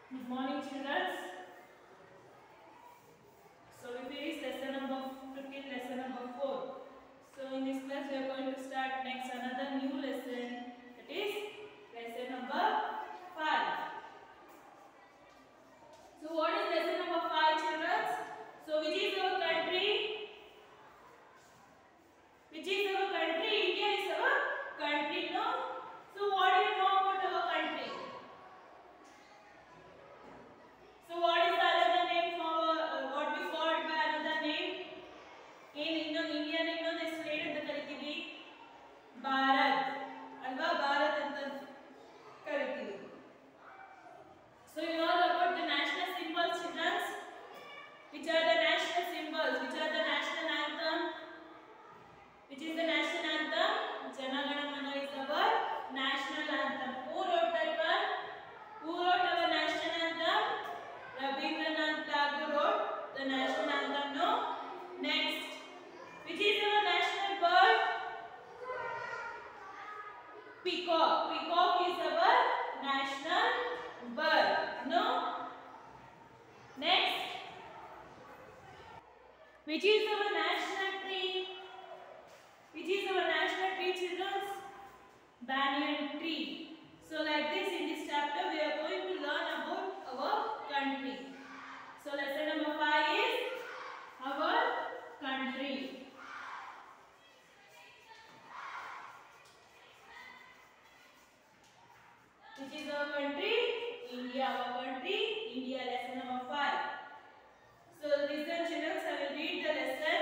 Good morning, children. So we finished lesson number 15, lesson number 4. So in this class we are going to start next another new lesson, that is lesson number 5. So what is lesson number 5, children? So which is our country? Which is our country? India is our country, no? So what do you know about our country? So what is the other name for what we called by another name? Indian ಇನ್ನೊಂದು ಹೆಸರು ಏನಂತ ಕರಿತೀವಿ? ಭಾರತ್ ಅಲ್ವಾ? ಭಾರತ್ ಅಂತ ಕರಿತೀವಿ. So you know about the national symbols, children? Which are the national symbols? Which are the national anthem? Which is the national anthem? Jana Gana Mana is our national anthem. Who wrote that one? Who wrote our national anthem? Rabindranath Tagore wrote the national anthem. No. Next, which is our national bird? Peacock. Peacock is our national bird. No. Next, which is our national tree? Which is our national tree, children? Banyan tree. So like this, in this chapter we are going to learn about our country. So lesson number 5 is our country. Which is our country? India. Our country, India. Lesson number 5. So listen, children. I will read the lesson.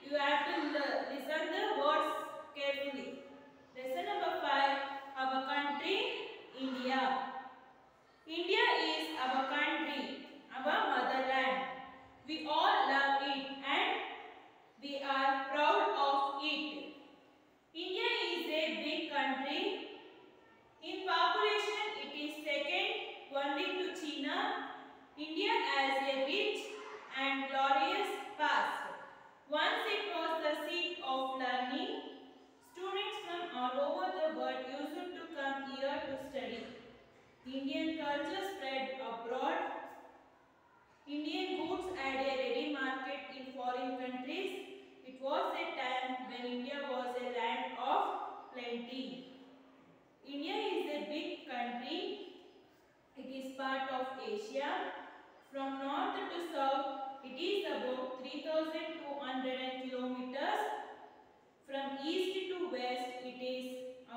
You have to listen the words carefully. Lesson number 5. Our country, India. India is our country, our motherland. We all love it and we are proud of it. India is a big country. In population, it is second only to China. India has a rich and glorious past. Once it was the seat of learning. Students from all over the world used to come here to study. Indian culture spread abroad. Indian goods had a ready market in foreign countries. It was a time when India was a land of plenty. India is a big country. It is part of Asia. From north to south, it is about 3,200 kilometers. From east to west, it is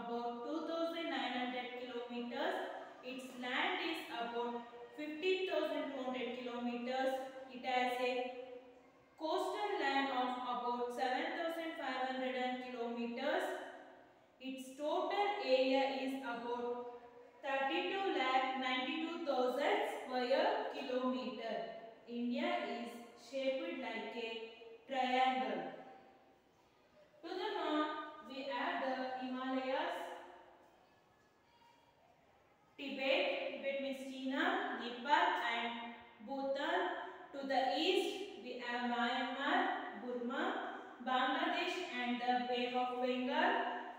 about 2,900 kilometers. Its land is about 15,200 kilometers. It has a coastal land of about 7,500 kilometers. Its total area is about 32,92,000 square kilometer. India is shaped like a triangle. To the north, we have the Himalayas, Tibet means China, Nepal and Bhutan. To the east, we have Myanmar, Burma, Bangladesh and the Bay of Bengal.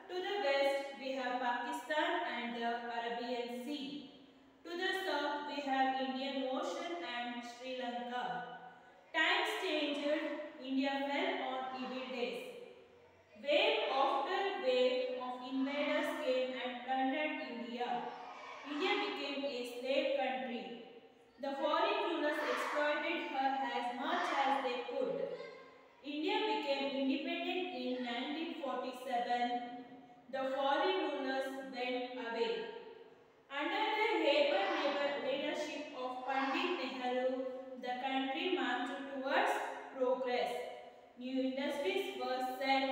To the west, we have Pakistan and the Arabian Sea. To the south, we have Indian Ocean and Sri Lanka. Times changed, India fell on evil days. Wave after wave of invaders came and plundered India. India became a slave country. The foreign rulers exploited her as much as they could. India became independent in 1947. The foreign rulers went away. Under the able leadership of Pandit Nehru, the country marched towards progress. New industries were set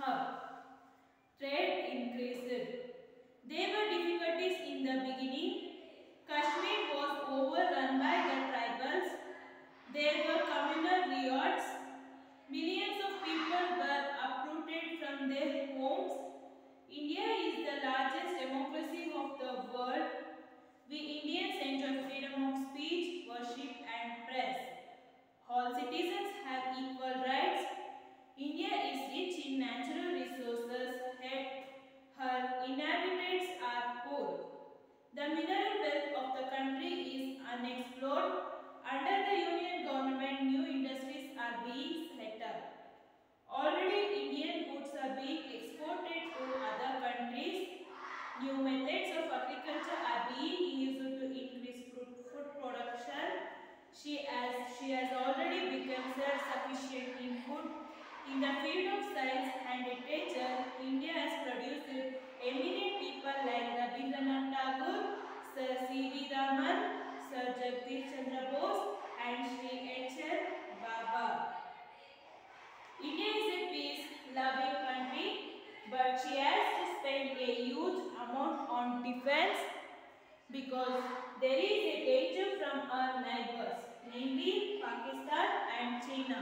up. Trade increased. There were difficulties in the beginning. Kashmir was overrun by the tribals. There were communal riots. Millions of people were uprooted from their homes. India is the largest democracy of the world. We Indians enjoy freedom of speech, worship and press. All citizens have equal rights. India is rich in natural resources, yet her inhabitants are poor. The mineral registered sufficient input in the field of science and literature. India has produced eminent people like Rabindranath Tagore, Sir C.V. Raman, Sir Jagdish Chandra Bose, and Sri H.L. Baba. India is a peace-loving country, but she has to spend a huge amount on defense because there is a danger from our neighbors, namely Pakistan and China.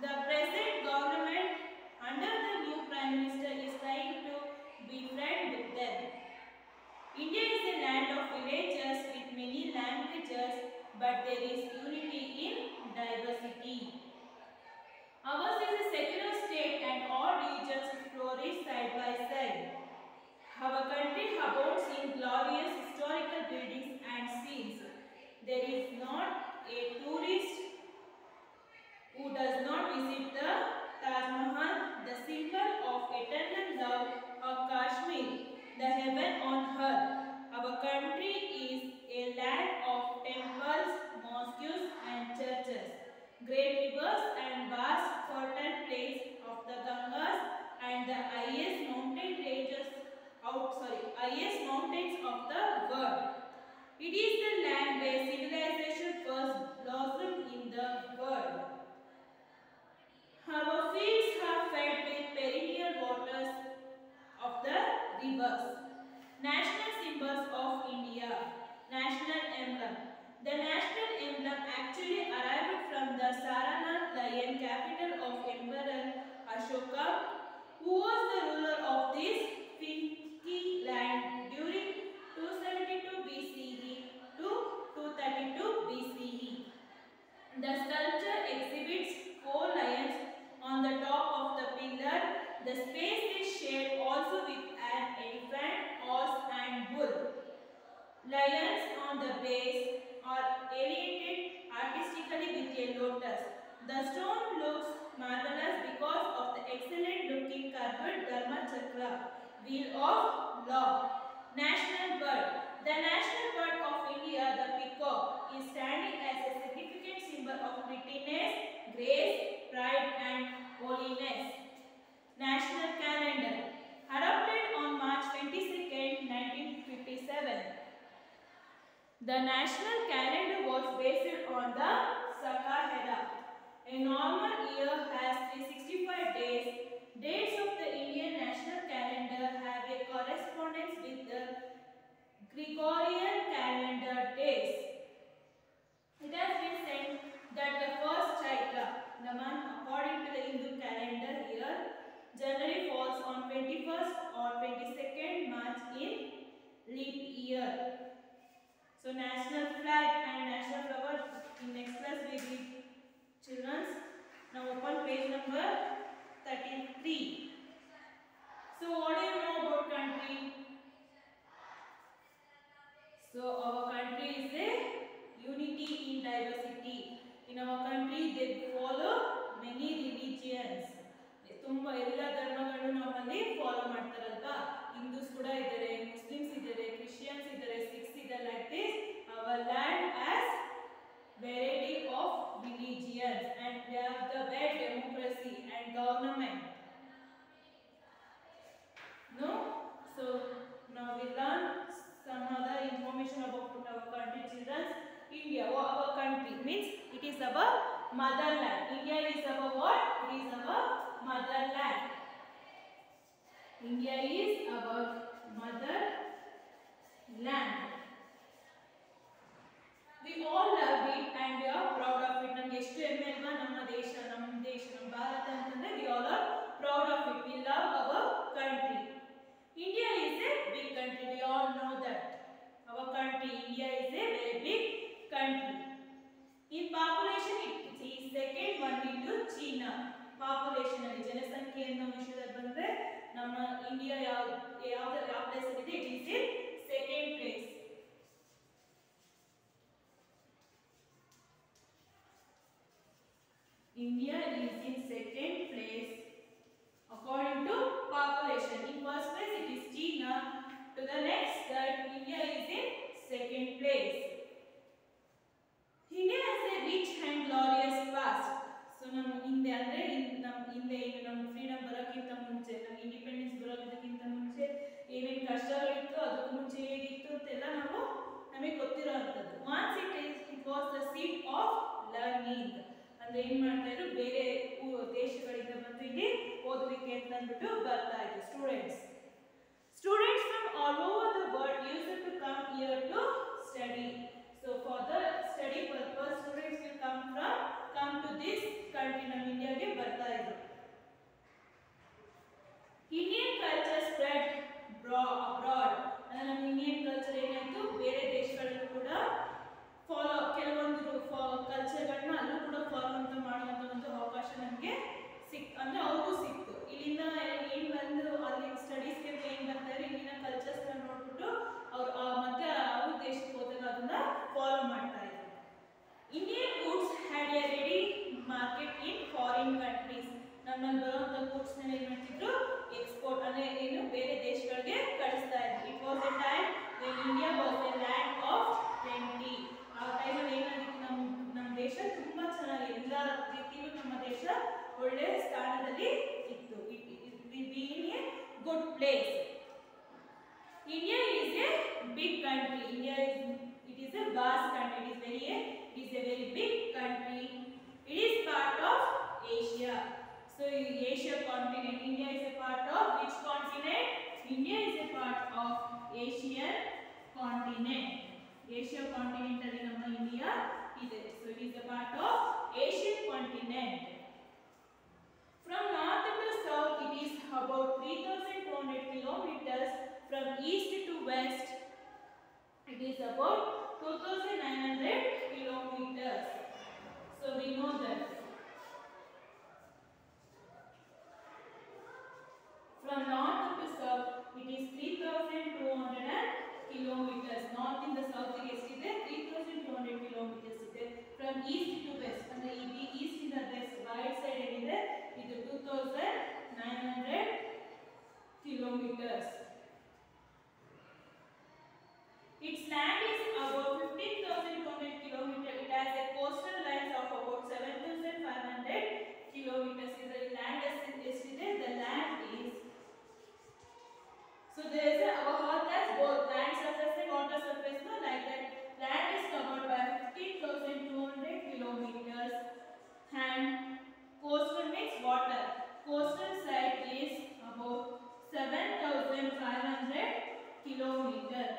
The present government under the new Prime Minister is trying to befriend with them. India is a land of villages with many languages, but there is unity in diversity. Ours is a secular state and all regions flourish side by side. Our country abounds in glorious historical buildings and scenes. There is not a tourist who does not visit the Taj Mahal, the symbol of eternal love, or Kashmir, the heaven on earth. Our country is a land of temples, mosques and churches, great rivers and vast fertile plains of the Gangas and the highest mountains of the world. It is the land where civilization first blossomed in the world. Our fields are fed with perennial waters of the rivers. National symbols of India. National emblem. The national emblem actually arrived from the Saranath lion, capital of Emperor Ashoka, who was the ruler of this Finki land during 272 BCE to 232 BCE. The sculpture exhibits 4 lions on the top of the pillar. The space is shared also with an elephant, horse and bull. Lions on the base are elevated artistically with a lotus. The stone looks marvelous because of the excellent looking curved Dharma Chakra, wheel of law. National bird. The national bird of India, the peacock, is standing as a significant symbol of prettiness, grace, pride and holiness. National calendar. Adopted on March 22, 1957. The national calendar was based on the Sakahera. A normal year has 365 days. Dates of the Indian national calendar have a correspondence with the Gregorian calendar days. It has been said that the first Chaitra, the month according to the Hindu calendar year, generally falls on 21st or 22nd March in leap year. So national flag and national flower. In next class we read children's. Now open page number 33. So what do you know about country? So our country is a unity in diversity. In our country they follow many religions. ತುಂಬಾ ಎಲ್ಲ ಧರ್ಮಗಳನ್ನು ನಮ್ಮಲ್ಲಿ follow ಮಾಡ್ತಾರಲ್ವಾ. Hindus ಕೂಡ ಇದ್ದಾರೆ, Muslims ಇದ್ದಾರೆ, Christians ಇದ್ದಾರೆ, ಸಿಖ್ಸ್ ಇದ್ದಾರೆ. Like this our land has variety of religions and we have the well democracy and government. No? So now we learn some other information about our country, children. India, our country means it is our motherland. India is our what? It is our motherland. India is our motherland. We all love it and we are proud of it. Namge eshtu hemme alva namma desha, ನಮ್ಮ ಭಾರತ ಅಂತಂದ್ರೆ we all are proud of it. We love our country. India is a big country. We all know that. Our country, India, is a very big country. In population, it is second only to China. Population ಅಲ್ಲಿ ಜನಸಂಖ್ಯೆ ಅನ್ನೋ ವಿಷಯದಲ್ಲಿ ಬಂದ್ರೆ ನಮ್ಮ India ಯಾವ place ಅಲ್ಲಿ ಇದೆ? It is in second place. India is in second place according to population. In first place it is China. To the next that India is in second place. India has a rich and glorious past. ನಮ್ಮ ಹಿಂದೆ ಅಂದ್ರೆ ನಮ್ಮ ಹಿಂದೆ ಏನು ನಮ್ಮ freedom ಬರೋಕ್ಕಿಂತ ಮುಂಚೆ, ನಮ್ಮ ಇಂಡಿಪೆಂಡೆನ್ಸ್ ಬರೋದಕ್ಕಿಂತ ಮುಂಚೆ ಏನೇನು ಕಷ್ಟಗಳಿತ್ತು, ಅದಕ್ಕೂ ಮುಂಚೆ ಹೇಗಿತ್ತು ಅಂತೆಲ್ಲ ನಮಗೆ ಗೊತ್ತಿರೋ ಅಂಥದ್ದು. Once it was the seat of learning. ಅಂದ್ರೆ ಏನ್ ಮಾಡ್ತಾ ಇದ್ರು, ಬೇರೆ ದೇಶಗಳಿಂದ ಬಂದು ಇಲ್ಲಿ ಓದಲಿಕ್ಕೆ ಅಂತ ಅಂದ್ಬಿಟ್ಟು ಬರ್ತಾ ಇದ್ರು students. Students from all over the world used to come here to study. So for the study purpose, students will come to this country. Nam India ge barta idru. Indian culture spread abroad. And nam Indian culture ಏನಾಯ್ತು, ಬೇರೆ ದೇಶಗಳಲ್ಲೂ ಕೂಡ follow, ಕೆಲವೊಂದು culture ಗಳನ್ನ ಅಲ್ಲೂ ಕೂಡ follow ಅಂತ ಮಾಡುವಂತ ಒಂದು ಅವಕಾಶ ನಮಗೆ ಅಂದ್ರೆ ಅವ್ರಿಗೂ ಸಿಕ್ತು. ಇಲ್ಲಿಂದ ಏನ್ ಬಂದು ಅಲ್ಲಿ ಸ್ಟಡೀಸ್ಗೆ ಏನ್ ಬರ್ತಾರೆ, ಇಲ್ಲಿನ ಕಲ್ಚರ್ಸ್ ನೋಡ್ಬಿಟ್ಟು ಅವ್ರು ಮತ್ತೆ ಅವ್ರ ದೇಶಕ್ಕೆ ಹೋದಾಗ ಅದನ್ನ ಫಾಲೋ ಮಾಡ್ತಾ ಇದ್ರು. Indian goods had A ready market in foreign countries. ನಮ್ಮಲ್ಲಿ ಬರುವಂತ ಗೂಡ್ಸ್ ನ ಏನ್ ಮಾಡ್ತಿದ್ರು, ಎಕ್ಸ್ಪೋರ್ಟ್ ಅಂದ್ರೆ ಏನು ಬೇರೆ ದೇಶಗಳಿಗೆ ಕಳಿಸ್ತಾ ಇದ್ರು. It was A time when India was A land of plenty. ಆ ಟೈಮಲ್ಲಿ ಏನಾಗಿತ್ತು, ನಮ್ಮ ದೇಶ ತುಂಬಾ ಚೆನ್ನಾಗಿ ಎಲ್ಲ ರೀತಿಯಲ್ಲೂ ನಮ್ಮ ದೇಶ ಒಳ್ಳೆ ಸ್ಥಾನದಲ್ಲಿ ಇತ್ತು. It will be in a good place. India is a big country. It is a vast country. It is a very big country. It is part of Asia. So Asia continent. India is a part of which continent? India is a part of Asian continent. Asia continent alli namma India ide. So it is a part of Asian continent. From north to south, it is about 3,200 kilometers. From east to west, it is about 2,900 kilometers. So we know that. From north to south, it is 3,200 kilometers. North in the south is 3,200 kilometers. From east to west, and the east in the west, right side is 2,900 kilometers. Its land is about 15,200 kilometers. It has a coastal line of about 7,500 kilometers. The land is the land is. So there is our earth has both land surface and water surface. No, like that. Land is covered by 15,200 kilometers, and coastal means water. Coastal side is about 7,500 kilometers.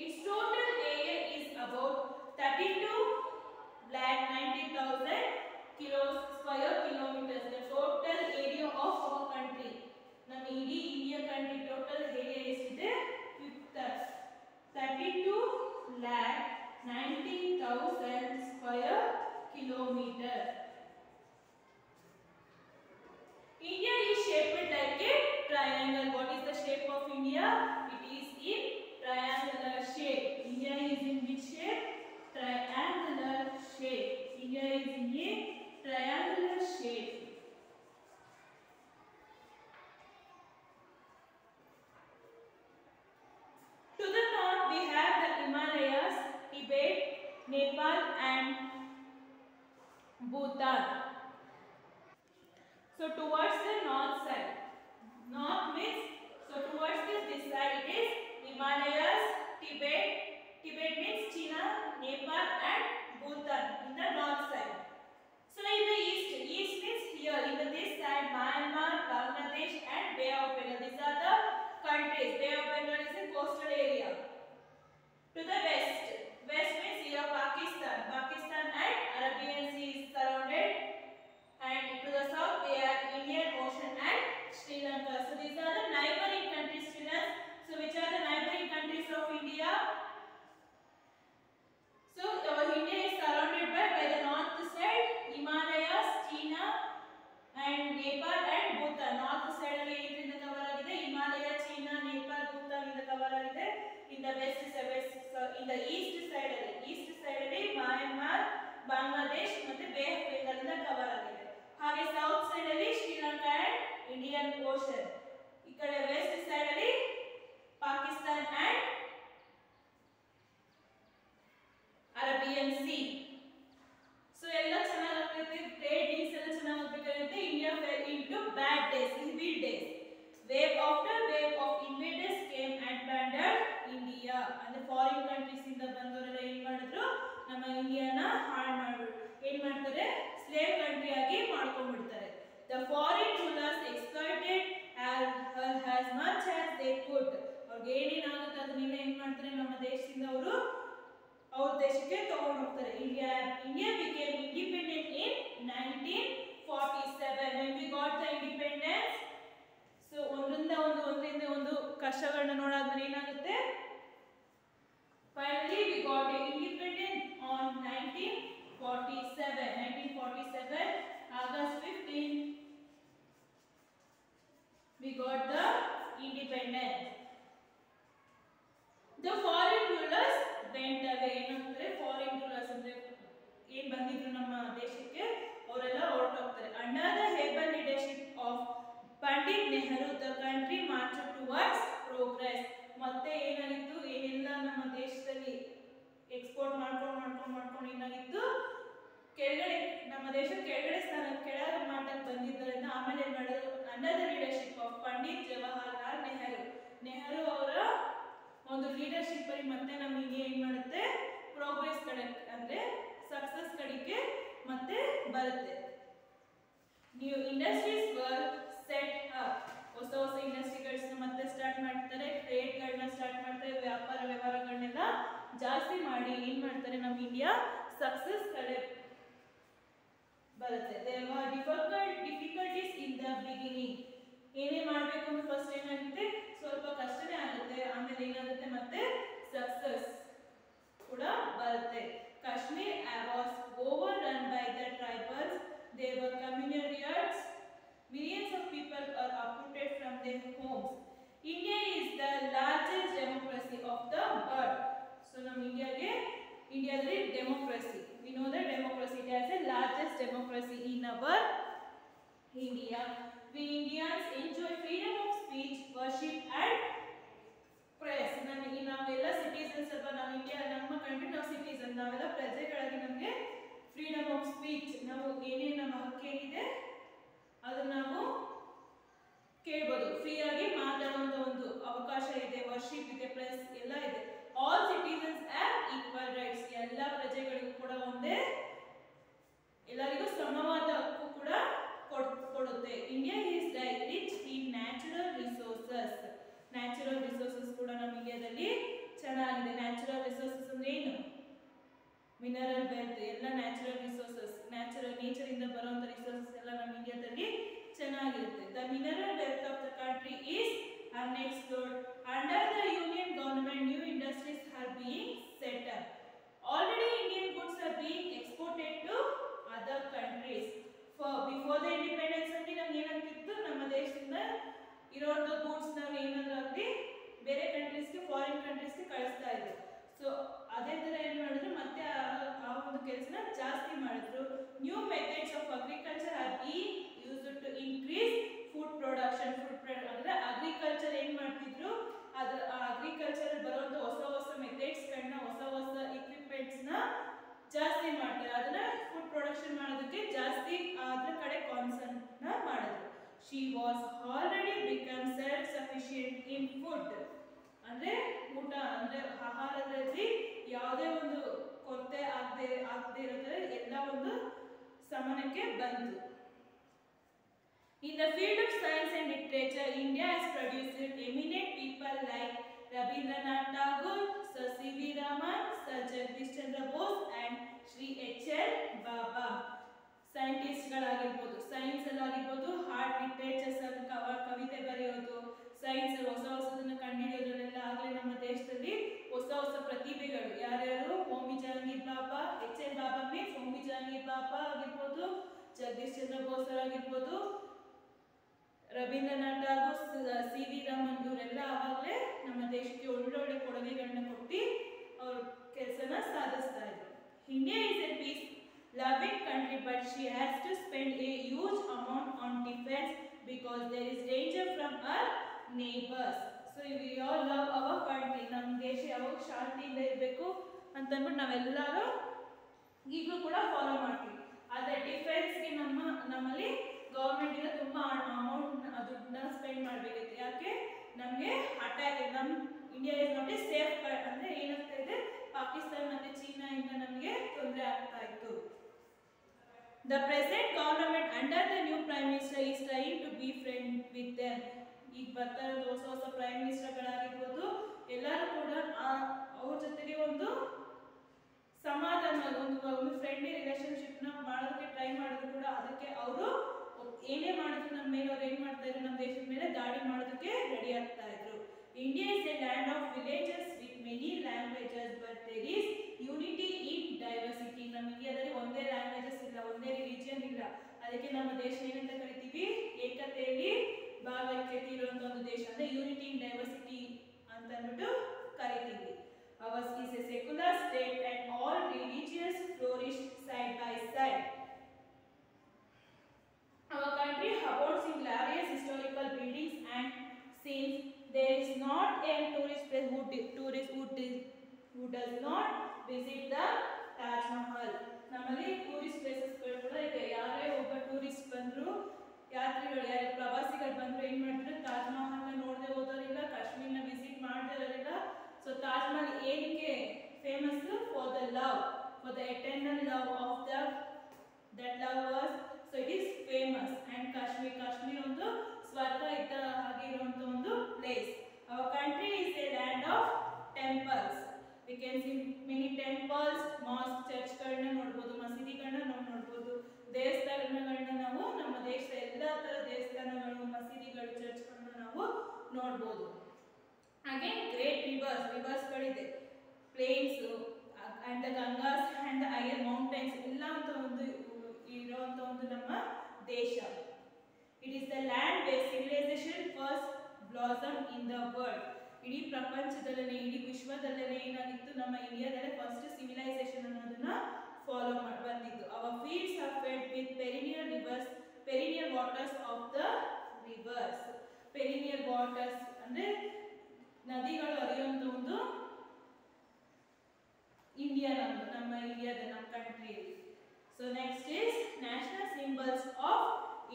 Its total area is about 32,90,000 square kilometers. The total area of our country. Nam India country total area is 32,90,000 square kilometers. India is shaped like a triangle. What is the shape of India? It is in triangular shape. India is in which shape? Triangular shape. India is in a triangular shape. To the north we have the Himalayas, Tibet, Nepal and Bhutan. So towards the north side, north means, so towards this side it is Himalayas, Tibet means China, Nepal and Bhutan in the north side. So in the east means here in this side Myanmar, Bangladesh and Bay of Bengal. These are the countries. Bay of Bengal is a coastal area. To the west means here Pakistan and Arabian Sea is surrounded, and to the south we have Indian Ocean and ಮಾಡ್ತಾರೆ ನಮ್ಮ ದೇಶದಿಂದ ಅವರು ಅವ್ರ ದೇಶಕ್ಕೆ ತಗೊಂಡು ಹೋಗ್ತಾರೆ. India became independent in 1947 when we got the independence. So ಒಂದರಿಂದ ಒಂದು ಕಷ್ಟಗಳನ್ನ ನೋಡಾದ್ಮೇಲೆ ಏನಾಗುತ್ತೆ, finally we got independent on 1947 August 15 we got the independence. The foreign rulers went away. ಏನಂದ್ರೆ ಫಾರಿನ್ ರೂಲರ್ಸ್ ಅಂದ್ರೆ ಏನ್ ಬಂದಿದ್ರು ನಮ್ಮ ದೇಶಕ್ಕೆ ಅವರೆಲ್ಲ ಹೊರಟೋಗ್ತಾರೆ. Under the able leadership of Pandit Nehru the country march towards progress. ಮತ್ತೆ ಏನಾಗಿತ್ತು, ಏನೆಲ್ಲ ನಮ್ಮ ದೇಶದಲ್ಲಿ ಎಕ್ಸ್ಪೋರ್ಟ್ ಮಾಡ್ಕೊಂಡು ಏನಾಗಿತ್ತು, ಕೆಳಗಡೆ ನಮ್ಮ ದೇಶ ಕೆಳಗಡೆ ಕೆಳಗೆ ಮಟ್ಟಕ್ಕೆ ಬಂದಿದ್ದರಿಂದ ಆಮೇಲೆ ಏನ್ ಮಾಡಿದ್ರು, under the leadership of Pandit Jawaharlal Nehru ಅವರ ಒಂದು ಲೀಡರ್ಶಿಪ್ ಅಲ್ಲಿ ಮತ್ತೆ ನಮ್ಮ ಇಂಡಿಯಾ ಏನ್ ಮಾಡುತ್ತೆ, ಪ್ರೋಗ್ರೆಸ್ ಕಡೆ ಅಂದ್ರೆ ಸಕ್ಸಸ್ ಕಡೆಗೆ ಮತ್ತೆ ಬರುತ್ತೆ. New industries var set up. ಹೊಸ ಇಂಡಸ್ಟ್ರಿಗಳನ್ನ ಮತ್ತೆ ಸ್ಟಾರ್ಟ್ ಮಾಡ್ತಾರೆ, ಟ್ರೇಡ್ಗಳನ್ನ ಸ್ಟಾರ್ಟ್ ಮಾಡ್ತಾರೆ, ವ್ಯಾಪಾರ ವ್ಯವಹಾರಗಳನ್ನೆಲ್ಲ ಜಾಸ್ತಿ ಮಾಡಿ ಏನ್ ಮಾಡ್ತಾರೆ, ನಮ್ಮ ಇಂಡಿಯಾ ಸಕ್ಸಸ್ ಕಡೆ ಬರುತ್ತೆ. There were difficulties in the beginning. ಏನೇ ಮಾಡಬೇಕು ಅಂತ ಫಸ್ಟ್ ಏನಾಗುತ್ತೆ, ಸ್ವಲ್ಪ ಕಷ್ಟನೇ ಆಗುತ್ತೆ, ಆಮೇಲೆ ಏನಾಗುತ್ತೆ ಮತ್ತೆ ಸಕ್ಸಸ್ ಕೂಡ ಬರುತ್ತೆ. Kashmir was over run by the tribals. They were communards. Millions of people are uprooted from their homes. India is the largest democracy of the world. So nam Indiaದಲ್ಲಿ democracy, we know that democracy it has the largest democracy in our India. We Indians enjoy freedom of speech, worship and press. ನಾವೆಲ್ಲ citizens ಅಲ್ವಾ, ನಾವು India ನಮ್ಮ country ನಾವು citizen, ನಾವೆಲ್ಲ ಪ್ರಜೆಗಳಾಗಿ ನಮಗೆ freedom of speech, ನಾವು ಏನೇನು ನಮ್ಮ ಹಕ್ಕು ಏನಿದೆ ಅದನ್ನ ನಾವು ಕೇಳ್ಬೋದು, ಫ್ರೀ ಆಗಿ ಮಾತಾಡುವಂತ ಒಂದು ಅವಕಾಶ ಇದೆ, ವರ್ಷಿಪ್ ಇದೆ, ಪ್ಲಸ್ ಎಲ್ಲ ಇದೆ. All citizens have equal rights. ಎಲ್ಲ ಪ್ರಜೆಗಳಿಗೂ ಕೂಡ ಒಂದೇ, ಎಲ್ಲರಿಗೂ ಸಮವಾದ ಹಕ್ಕು ಕೂಡ ಕೊಡುತ್ತೆ. India is rich in natural resources. Natural resources ಕೂಡ ನಮ್ಮ ಇಂಡಿಯಾದಲ್ಲಿ ಚೆನ್ನಾಗಿದೆ. ನ್ಯಾಚುರಲ್ ರಿಸೋರ್ಸಸ್ ಅಂದ್ರೆ ಏನು, ಮಿನರಲ್ ವೆಲ್ತ್, ಎಲ್ಲ ನ್ಯಾಚುರಲ್ ರಿಸೋರ್ಸಸ್, ನೇಚರ್ ಇಂದ ಬರುವಂತ ರಿಸೋರ್ಸಸ್ ಎಲ್ಲ ನಮ್ಮ ಇಂಡಿಯಾದಲ್ಲಿ ಚೆನ್ನಾಗಿರುತ್ತೆ. The mineral wealth of the country is unexplored. Under the union government, new industries are being set up. Already Indian goods are being exported to other countries. Before the independence ಅಲ್ಲಿ ನಮ್ಗೆ ಏನಾಗ್ತಿತ್ತು, ನಮ್ಮ ದೇಶದಿಂದ ಇರೋಂಥ ಗೂಡ್ಸ್ ನಾವು ಏನಾದ್ರು ಆಗಲಿ ಬೇರೆ ಕಂಟ್ರೀಸ್ಗೆ, ಫಾರಿನ್ ಕಂಟ್ರೀಸ್ಗೆ ಕಳಿಸ್ತಾ ಇದ್ರು. ಸೊ ಅದೇ ತರ ಏನ್ ಮಾಡಿದ್ರು, ಮತ್ತೆ ಆ ಒಂದು ಕೆಲಸನ ಜಾಸ್ತಿ ಮಾಡಿದ್ರು. New methods of agriculture are being used to increase food production. ಅಂದ್ರೆ ಅಗ್ರಿಕಲ್ಚರ್ ಏನ್ ಮಾಡ್ತಿದ್ರು, ಅದ್ರ ಅಗ್ರಿಕಲ್ಚರ್ ಬರುವಂತ ಹೊಸ ಮೆಥಡ್ಸ್ ಗಳನ್ನ, ಹೊಸ ಇಕ್ವಿಪ್ಮೆಂಟ್ಸ್ ನ ಜಾಸ್ತಿ ಮಾಡ್ತಾರೆ. ಅದನ್ನ ಫುಡ್ ಪ್ರೊಡಕ್ಷನ್ ಮಾಡೋದಕ್ಕೆ ಜಾಸ್ತಿ ಅದ್ರ ಕಡೆ ಕಾನ್ಸಂಟ್ ನ ಮಾಡಿದ್ರು. She was already become self sufficient in food. ಅಂದ್ರೆ ಊಟ ಅಂದ್ರೆ ಆಹಾರದಲ್ಲಿ ಯಾವುದೇ ಒಂದು ಕೊರತೆ ಆಗದೆ ಇರೋದ್ರೆ ಎಲ್ಲ ಒಂದು ಸಮನಕ್ಕೆ ಬಂತು. In the field of science and literature, India has produced eminent people like Rabindranath Tagore, Sir C.V. Raman, Sir Jagdish Chandra Bose and Sri H.L. Baba. Scientist ಗಳಾಗಿರ್ಬೋದು, ಸೈನ್ಸ್ ಅಲ್ಲಿ ಆಗಿರ್ಬೋದು, ಆರ್ಟ್ ಲಿಟರೇಚರ್ಸ್ ಅಲ್ಲಿ ಕವಿತೆ ಬರೆಯೋದು, ಸೈನ್ಸ್ ಅಲ್ಲಿ ಹೊಸದನ್ನ ಕಂಡುಹಿಡಿಯೋದ್ರಲ್ಲೆಲ್ಲ ಆಗಲೇ ನಮ್ಮ ದೇಶದಲ್ಲಿ ಹೊಸ ಪ್ರತಿಭೆಗಳು ಯಾರ್ಯಾರು, ಹೋಮಿ ಜಹಾಂಗೀರ್ ಬಾಬಾ, H.L. ಬಾಬಾ ಮೀನ್ಸ್ ಹೋಮಿ ಜಹಾಂಗೀರ್ ಬಾಬಾ ಆಗಿರ್ಬೋದು, ಜಗದೀಶ್ ಚಂದ್ರ ಬೋಸ್ ಆಗಿರ್ಬೋದು, ರವೀಂದ್ರನಾಥ್ ಟಾಗೋರ್, ಸಿ ವಿ ರಾಮನ್, ಇವರೆಲ್ಲ ಆವಾಗಲೇ ನಮ್ಮ ದೇಶಕ್ಕೆ ಒಳ್ಳೊಳ್ಳೆ ಕೊಡುಗೆಗಳನ್ನ ಕೊಟ್ಟು ಅವ್ರ ಕೆಲಸನ ಸಾಧಿಸ್ತಾ ಇದ್ರು. India is a peace loving country, but she has to spend a huge amount on defense because there is danger from her neighbors. So we all love our country. ನಮ್ಮ ದೇಶ ಯಾವಾಗ ಶಾಂತಿಯಿಂದ ಇರಬೇಕು ಅಂತ ಅಂದ್ಬಿಟ್ಟು ನಾವೆಲ್ಲರೂ ಈಗಲೂ ಕೂಡ ಫಾಲೋ ಮಾಡ್ತೀವಿ. ಆದರೆ ಡಿಫೆನ್ಸ್ಗೆ ನಮ್ಮಲ್ಲಿ ಗೌರ್ಮೆಂಟ್ ಇಂದ ತುಂಬಾ ಅಮೌಂಟ್ ದುಡ್ಡನ್ನ ಸ್ಪೆಂಡ್ ಮಾಡಬೇಕಿತ್ತು. ಯಾಕೆ, ನಮಗೆ ಅಟ್ಯಾಕ್, ನಮ್ಮ India is not A safe ಅಂದ್ರೆ ಏನಾಗ್ತಾ ಇದೆ, ಪಾಕಿಸ್ತಾನ ಮತ್ತೆ ಚೀನಾ ಇಂದ ನಮಗೆ ತೊಂದರೆ ಆಗ್ತಾ ಇತ್ತು. The present government under the new prime minister is trying to be friend with them. ಈಗ ಬರ್ತಾ ಇರೋದು ಹೊಸ ಪ್ರೈಮ್ ಮಿನಿಸ್ಟರ್ ಗಳಾಗಿರ್ಬೋದು, ಎಲ್ಲರೂ ಕೂಡ is a land of villages with many languages, but there is unity in diversity. ನಮ್ಮ ಇಂಡಿಯಾದಲ್ಲಿ ಒಂದೇ languages ಇಲ್ಲ, ಒಂದೇ ರಿಲಿಜಿಯನ್ ಇಲ್ಲ. ಅದಕ್ಕೆ ನಮ್ಮ ದೇಶ ಏನಂತ ಕರಿತೀವಿ? ಏಕತೆಯಲ್ಲಿ ಭಾವೈಕ್ಯತೆ ಇರುವಂತ ಒಂದು ದೇಶ, ಅಂದ್ರೆ ಯೂನಿಟಿ ಇನ್ ಡೈವರ್ಸಿಟಿ ಅಂತ ಅಂದ್ಬಿಟ್ಟು ಕರಿತೀವಿ. Ours is a secular state and all religions flourish side by side. Our country abounds in glorious historical buildings and scenes. There is not a tourist place who does not visit the Taj Mahal. ನಮ್ಮಲ್ಲಿ tourist places ಗಳು ಕೂಡ ಇದೆ. ಯಾರೇ ಒಬ್ಬ tourist ಬಂದ್ರು, ಯಾತ್ರಿಗಳು ಯಾರು ಪ್ರವಾಸಿಗಳು ಬಂದ್ರು ಏನ್ ಮಾಡ್ತಾರೆ? ತಾಜ್ ಮಹಲ್ ನ ನೋಡದೆ ಹೋದವರಿಲ್ಲ, ಕಾಶ್ಮೀರ್ನ ವಿಸಿಟ್ ಮಾಡದೇ ಇರೋರಿಲ್ಲ. ಸೊ ತಾಜ್ ಮಹಲ್ ಏನಕ್ಕೆ famous? For the love, for the eternal love of that love was, so it is famous. And Kashmir ಒಂದು ಸ್ವರ್ಗ ಇದ್ದ ಹಾಗೆ ಇರುವಂತ ಒಂದು place. Our country is a land of temples. We can see many temples, mosques, ಚರ್ಚ್ಗಳನ್ನ ನೋಡಬಹುದು, ಮಸೀದಿಗಳನ್ನ ನಾವು ನೋಡಬಹುದು. ದೇವಸ್ಥಾನಗಳನ್ನ ನಾವು ನಮ್ಮ ದೇಶದ ಎಲ್ಲಾ ತರ ದೇವಸ್ಥಾನಗಳು, ಮಸೀದಿಗಳು, ಚರ್ಚ್ಗಳನ್ನ ನಾವು ನೋಡಬಹುದು. ಹಾಗೆ ಗ್ರೇಟ್ ರಿವರ್ಸ್ ಗಳಿದೆ, planes and the Gangas and the higher mountains ಎಲ್ಲ ಅಂತ ಒಂದು ಇರುವಂತ ಒಂದು ನಮ್ಮ ದೇಶ. It is the land where civilization first blossomed in the world. ಇಡೀ ಪ್ರಪಂಚದಲ್ಲೇ, ಇಡೀ ವಿಶ್ವದಲ್ಲೇ ಏನಾಗಿತ್ತು? ನಮ್ಮ ಇಂಡಿಯಾದಲ್ಲೇ ಫಸ್ಟ್ ಸಿವಿಲೈಸೇಷನ್ ಅನ್ನೋದನ್ನ ಫಾಲೋ ಬಂದಿತ್ತು. Our fields are fed with perennial waters of the rivers. Perennial waters ಅಂದ್ರೆ ನದಿಗಳು ಹರಿಯುವಂತ ಒಂದು ಇಂಡಿಯಾ, ನಮ್ಮ ಇಂಡಿಯಾದ, ನಮ್ಮ country. So next is national symbols of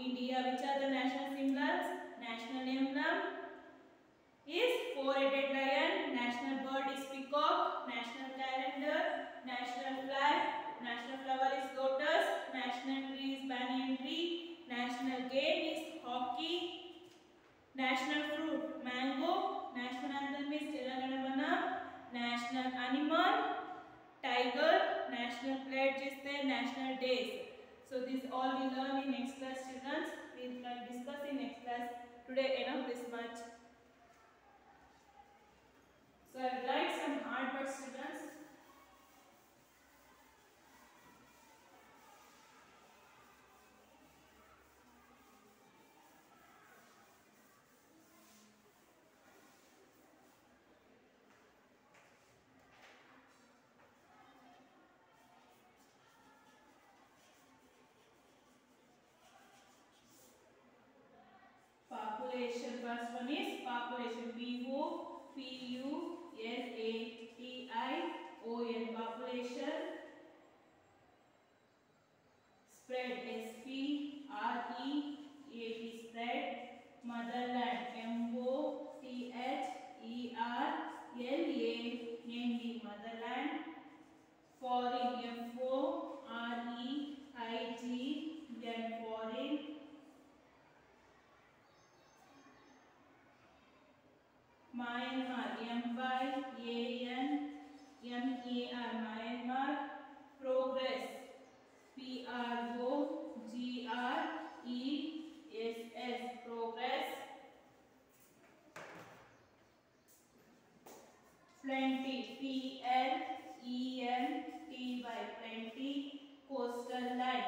India. Which are the national symbols? National emblem is four-headed lion, national bird is peacock, national calendar, national flag, national flower is lotus, national tree is banyan tree, national game is hockey, national fruit mango, national anthem is Telangana, national animal tiger, national pledge is the national days. So this all we learn in next class, children. We will discuss in next class. Today enough this much. So I will write some hard words, students. Population. First one is population. Population. Population. Spread. Spread. Spread. Motherland. Motherland. Motherland. Foreign. Foreign. Myanmar, Myanmar. Progress, Progress, Progress. Plenty, Plenty. Coastal line,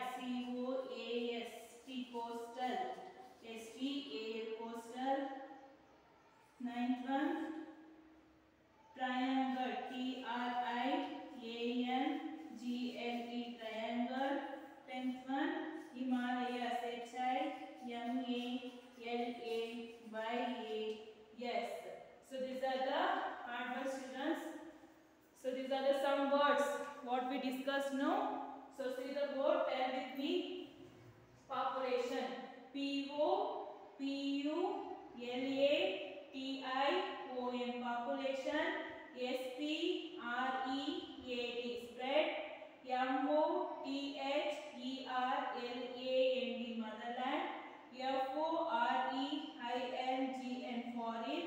Coastal, Coastal. Ninth one, triangle, Triangle, triangle. Tenth one, Himalayas, Himalayas. So these are the hard words, students. So these are the some words what we discussed now. So see the word, tell with me. Population, Population. Population. Spread. Motherland. Foreign.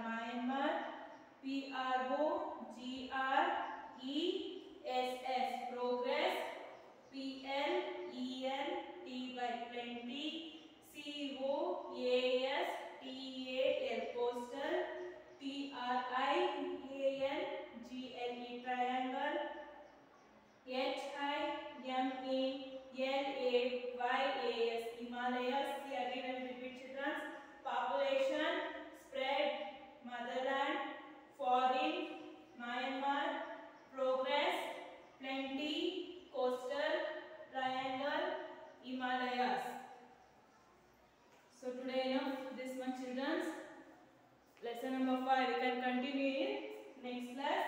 Myanmar. Progress. Plenty. COAS Lesson number 5. We can continue in next class.